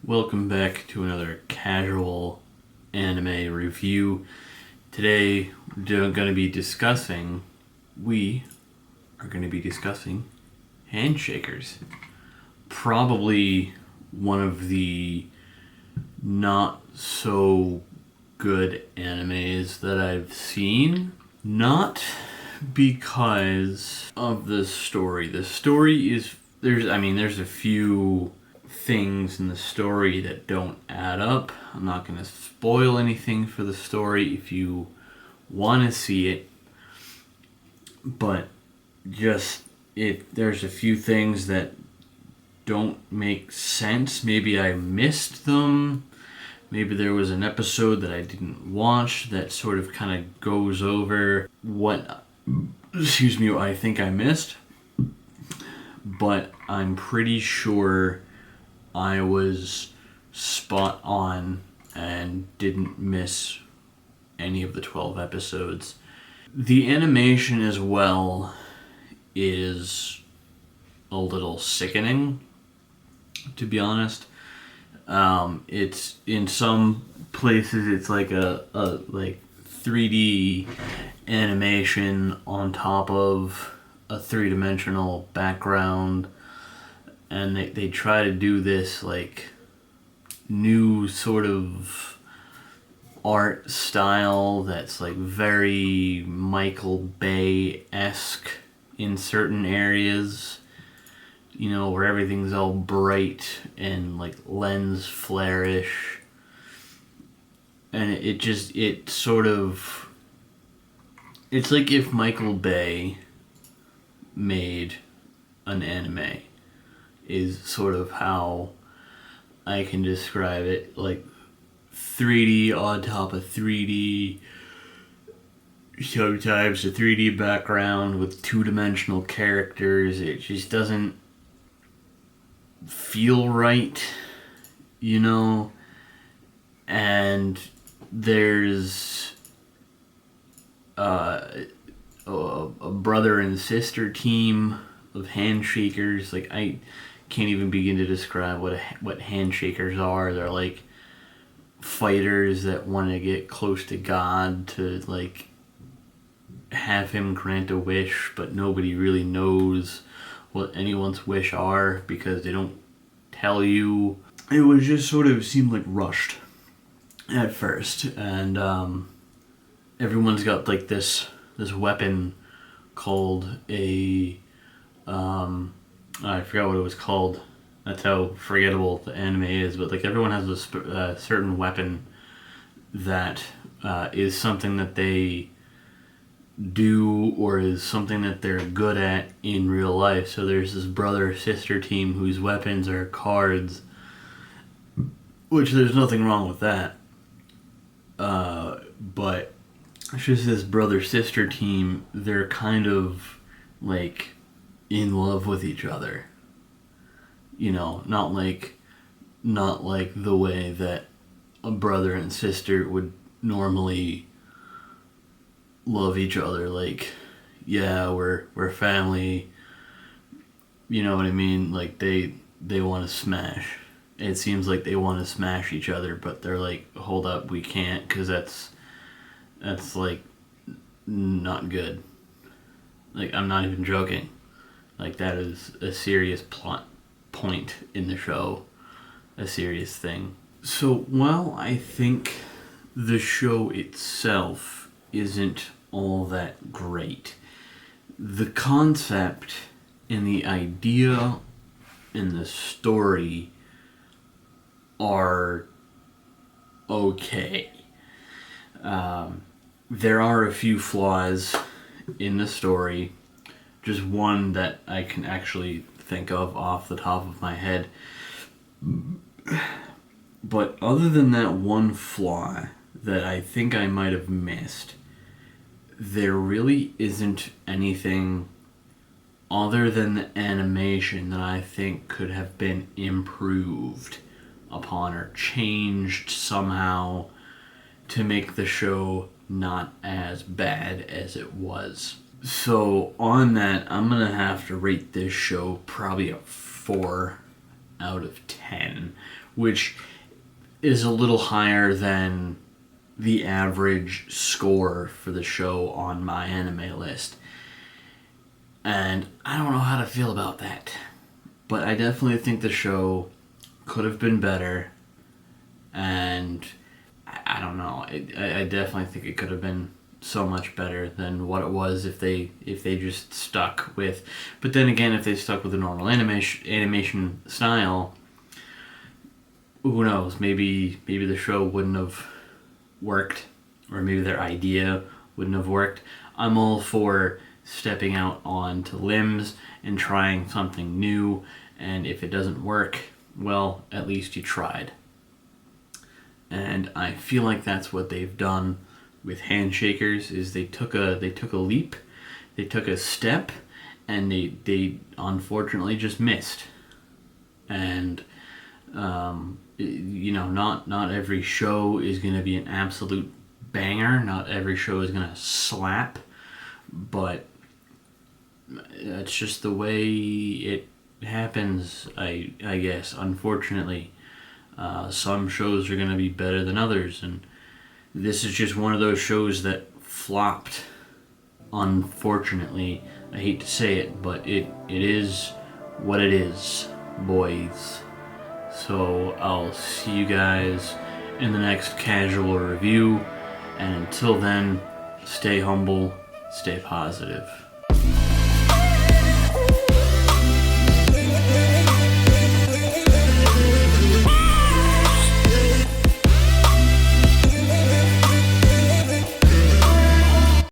Welcome back to another casual anime review. Today we are going to be discussing Handshakers. Probably one of the not so good animes that I've seen. Not because of the story. The story is there's a few things in the story that don't add up. I'm not going to spoil anything for the story if you want to see it. But there's a few things that don't make sense. Maybe I missed them. Maybe there was an episode that I didn't watch that sort of kind of goes over what I think I missed. But I'm pretty sure I was spot on and didn't miss any of the 12 episodes. The animation as well is a little sickening, to be honest. It's in some places it's like a 3D animation on top of a three-dimensional background, and they try to do this like new sort of art style that's like very Michael Bay-esque in certain areas, where everything's all bright and like lens flare-ish, and it's like if Michael Bay made an anime, is sort of how I can describe it. Like 3D on top of 3D, sometimes a 3D background with two-dimensional characters. It just doesn't feel right, and there's a brother and sister team of handshakers. Like, I can't even begin to describe what handshakers are. They're like fighters that want to get close to God to like have him grant a wish, but nobody really knows what anyone's wish are because they don't tell you. It was just sort of seemed like rushed at first, and everyone's got like this weapon called a I forgot what it was called. That's how forgettable the anime is. But like everyone has a certain weapon that is something that they do or is something that they're good at in real life. So there's this brother-sister team whose weapons are cards, which there's nothing wrong with that. But it's just this brother-sister team, they're kind of like in love with each other. Not like the way that a brother and sister would normally love each other. Like, yeah, we're family. You know what I mean? Like they want to smash. It seems like they want to smash each other, but they're like, hold up, we can't, because that's like not good. Like, I'm not even joking. Like, that is a serious plot point in the show. A serious thing. So, while I think the show itself isn't all that great, the concept and the idea and the story are okay. There are a few flaws in the story. Just one that I can actually think of off the top of my head. But other than that one flaw that I think I might have missed, there really isn't anything other than the animation that I think could have been improved upon or changed somehow to make the show not as bad as it was. So on that, I'm going to have to rate this show probably a 4 out of 10. which is a little higher than the average score for the show on my anime list. And I don't know how to feel about that. But I definitely think the show could have been better. And I don't know. I definitely think it could have been so much better than what it was if they just stuck with. But then again, if they stuck with the normal animation style, who knows? Maybe the show wouldn't have worked, or maybe their idea wouldn't have worked. I'm all for stepping out onto limbs and trying something new, and if it doesn't work, well, at least you tried. And I feel like that's what they've done with Handshakers. Is they took a leap, they took a step, and they unfortunately just missed. And not every show is going to be an absolute banger. Not every show is going to slap, but it's just the way it happens. I guess, unfortunately, some shows are going to be better than others, and this is just one of those shows that flopped. Unfortunately, I hate to say it, but it is what it is, boys. So I'll see you guys in the next casual review, and until then, stay humble, stay positive.